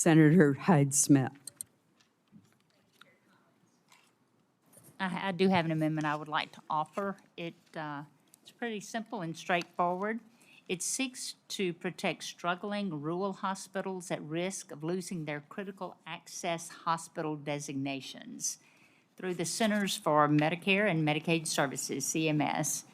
Senator Hyde-Smith. I do have an amendment I would like to offer. It's pretty simple and straightforward. It seeks to protect struggling rural hospitals at risk of losing their critical access hospital designations through the Centers for Medicare and Medicaid Services, CMS.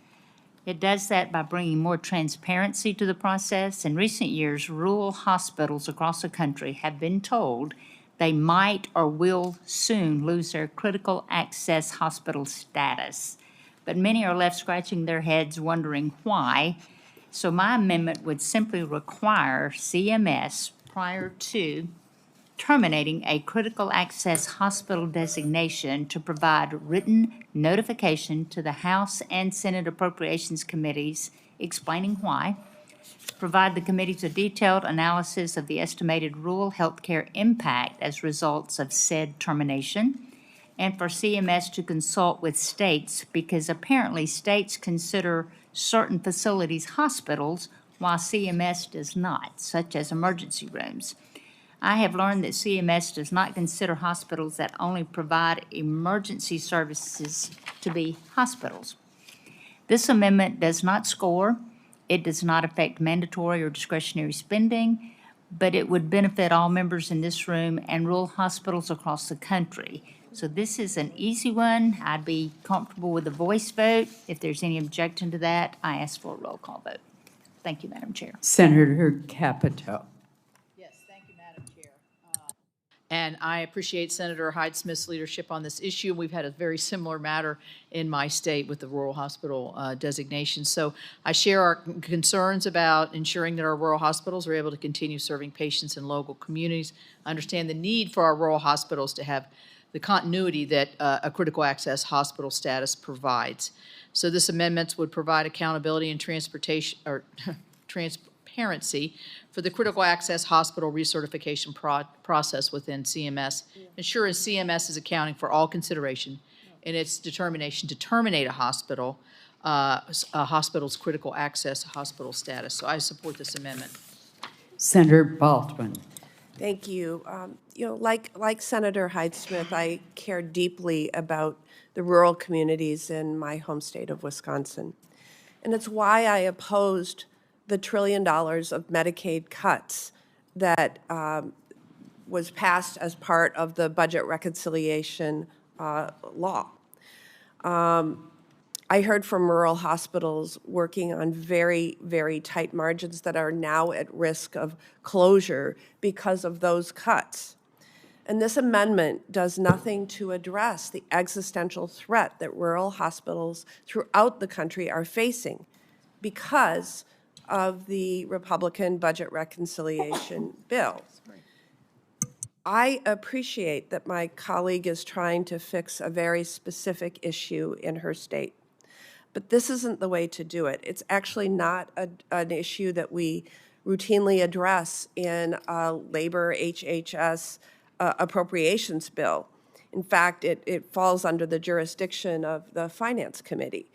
It does that by bringing more transparency to the process. In recent years, rural hospitals across the country have been told they might or will soon lose their critical access hospital status. But many are left scratching their heads wondering why. So my amendment would simply require CMS, prior to terminating a critical access hospital designation, to provide written notification to the House and Senate Appropriations Committees explaining why, provide the committees a detailed analysis of the estimated rural healthcare impact as results of said termination, and for CMS to consult with states, because apparently states consider certain facilities hospitals while CMS does not, such as emergency rooms. I have learned that CMS does not consider hospitals that only provide emergency services to be hospitals. This amendment does not score. It does not affect mandatory or discretionary spending, but it would benefit all members in this room and rural hospitals across the country. So this is an easy one. I'd be comfortable with a voice vote. If there's any objection to that, I ask for a roll call vote. Thank you, Madam Chair. Senator Capito. Yes, thank you, Madam Chair. And I appreciate Senator Hyde-Smith's leadership on this issue. We've had a very similar matter in my state with the rural hospital designation. So I share our concerns about ensuring that our rural hospitals are able to continue serving patients in local communities. I understand the need for our rural hospitals to have the continuity that a critical access hospital status provides. So this amendment would provide accountability and transportation or transparency for the critical access hospital recertification process within CMS, ensuring CMS is accounting for all consideration in its determination to terminate a hospital's critical access hospital status. So I support this amendment. Senator Baldwin. Thank you. Like Senator Hyde-Smith, I care deeply about the rural communities in my home state of Wisconsin. And it's why I opposed the $1 trillion of Medicaid cuts that was passed as part of the budget reconciliation law. I heard from rural hospitals working on very, very tight margins that are now at risk of closure because of those cuts. And this amendment does nothing to address the existential threat that rural hospitals throughout the country are facing because of the Republican budget reconciliation bill. I appreciate that my colleague is trying to fix a very specific issue in her state. But this isn't the way to do it. It's actually not an issue that we routinely address in a labor HHS appropriations bill. In fact, it falls under the jurisdiction of the Finance Committee.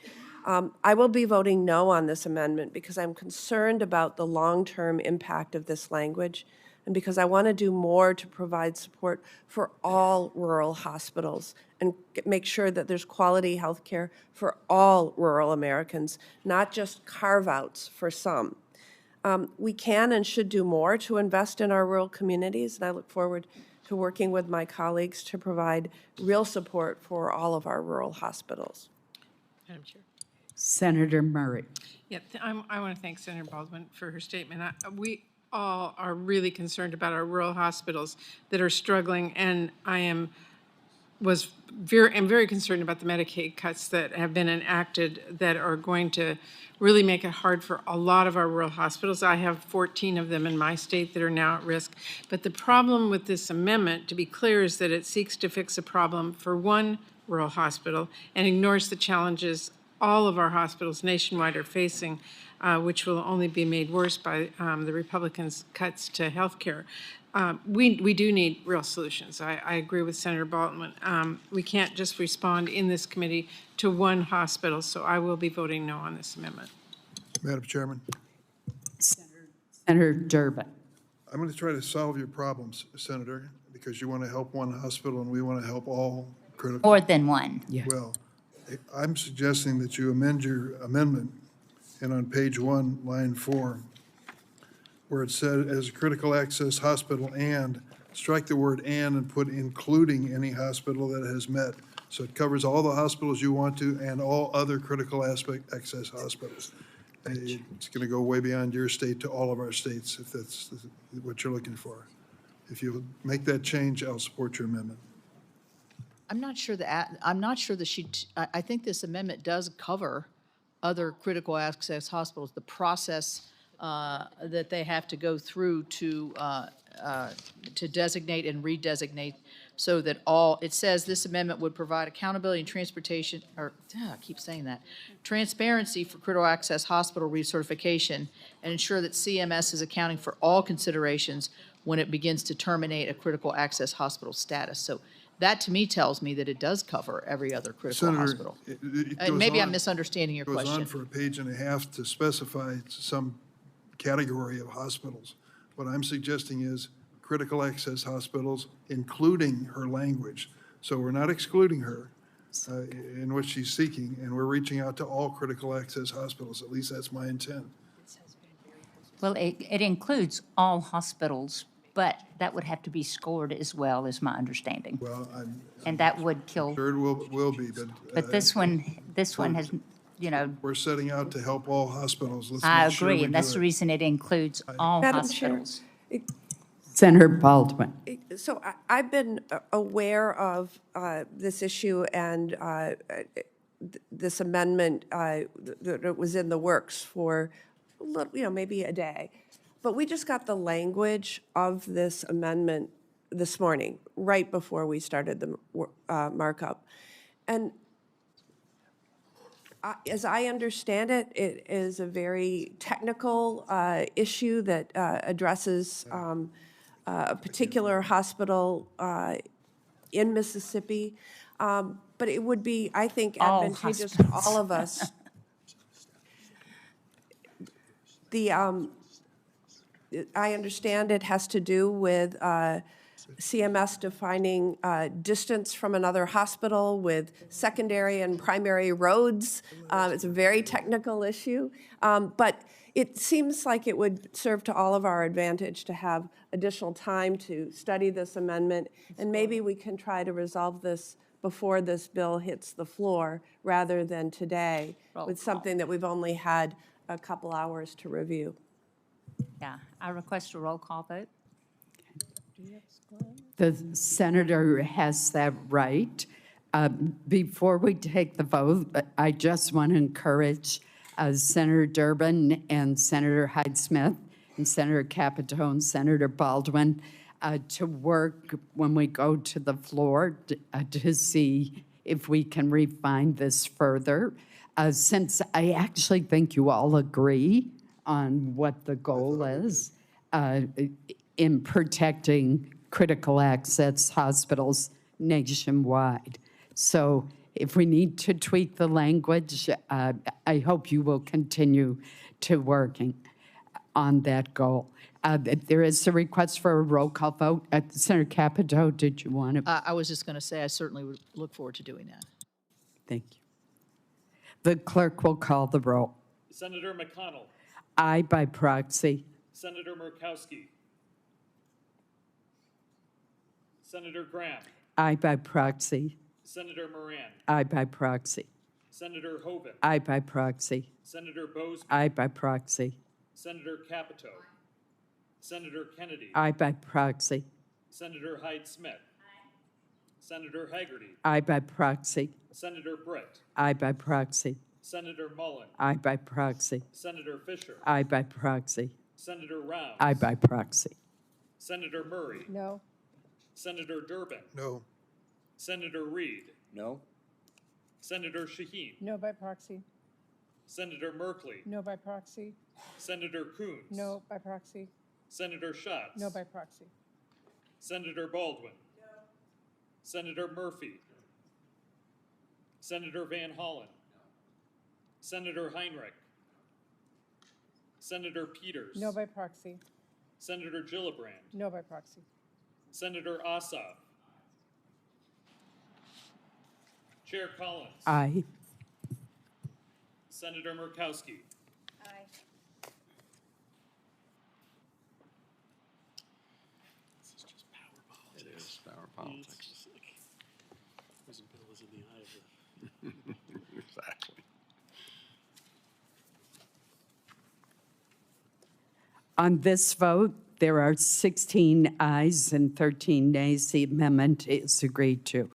I will be voting no on this amendment because I'm concerned about the long-term impact of this language and because I want to do more to provide support for all rural hospitals and make sure that there's quality health care for all rural Americans, not just carve-outs for some. We can and should do more to invest in our rural communities, and I look forward to working with my colleagues to provide real support for all of our rural hospitals. Madam Chair. Senator Murray. Yeah, I want to thank Senator Baldwin for her statement. We all are really concerned about our rural hospitals that are struggling, and I'm very concerned about the Medicaid cuts that have been enacted that are going to really make it hard for a lot of our rural hospitals. I have 14 of them in my state that are now at risk. But the problem with this amendment, to be clear, is that it seeks to fix a problem for one rural hospital and ignores the challenges all of our hospitals nationwide are facing, which will only be made worse by the Republicans' cuts to health care. We do need real solutions. I agree with Senator Baldwin. We can't just respond in this committee to one hospital, so I will be voting no on this amendment. Madam Chairman, Senator Durbin. I'm going to try to solve your problems, Senator, because you want to help one hospital and we want to help all critical. More than one. Well, I'm suggesting that you amend your amendment, and on page 1, line 4, where it said, as a critical access hospital, and strike the word and put including any hospital that has met. So it covers all the hospitals you want to and all other critical access hospitals. It's going to go way beyond your state to all of our states, if that's what you're looking for. If you make that change, I'll support your amendment. I'm not sure that I think this amendment does cover other critical access hospitals, the process that they have to go through to designate and redesignate, so that it says this amendment would provide accountability and transportation, I keep saying that, transparency for critical access hospital recertification, and ensure that CMS is accounting for all considerations when it begins to terminate a critical access hospital status. So that, to me, tells me that it does cover every other critical Senator, hospital. it goes Maybe I'm on- misunderstanding your Goes on question. for a page and a half to specify some category of hospitals. What I'm suggesting is critical access hospitals, including her language. So we're not excluding her in what she's seeking, and we're reaching out to all critical access hospitals. At least that's my intent. Well, it includes all hospitals, but that would have to be scored as well, is my understanding. Well, I'm And that would kill, sure it will be, but this one has, we're setting out to help all hospitals. Let's I make sure agree, we and do that's the it. reason it includes all Madam Chair. hospitals. Senator Baldwin. So I've been aware of this issue and this amendment that was in the works for, maybe a day. But we just got the language of this amendment this morning, right before we started the markup. And as I understand it, it is a very technical issue that addresses a particular hospital in Mississippi. But it would be, I think, All advantageous to all of us. I understand it has to do with CMS defining distance from another hospital with secondary and primary roads. It's a very technical issue, but it seems like it would serve to all of our advantage to have additional time to study this amendment, and maybe we can try to resolve this before this bill hits the floor rather than today with something that we've only had a couple hours to review. Yeah, I request a roll call vote. The senator has that right. Before we take the vote, I just want to encourage Senator Durbin and Senator Hyde-Smith and Senator Capito and Senator Baldwin to work when we go to the floor to see if we can refine this further. Since I actually think you all agree on what the goal is in protecting critical access hospitals nationwide. So if we need to tweak the language, I hope you will continue to working on that goal. There is a request for a roll call vote. Senator Capito, did you want to? I was just going to say I certainly would look forward to doing that. Thank you. The clerk will call the roll. Senator McConnell. Aye by proxy. Senator Murkowski. Senator Graham. Aye by proxy. Senator Moran. Aye by proxy. Senator Hoven. Aye by proxy. Senator Bozeman. Aye by proxy. Senator Capito. Senator Kennedy. Aye by proxy. Senator Hyde-Smith. Senator Haggerty. Aye by proxy. Senator Britt. Aye by proxy. Senator Mullen. Aye by proxy. Senator Fisher. Aye by proxy. Senator Rounds. Aye by proxy. Senator Murray. No. Senator Durbin. No. Senator Reed. No. Senator Shaheen. No by proxy. Senator Merkley. No by proxy. Senator Coons. No by proxy. Senator Schatz. No by proxy. Senator Baldwin. Senator Murphy. Senator Van Hollen. Senator Heinrich. Senator Peters. No by proxy. Senator Gillibrand, No by proxy. Senator Ossoff, Chair Collins, Aye. Senator Murkowski, It is power politics. Exactly. On this vote, there are 16 ayes and 13 nays. The amendment is agreed to.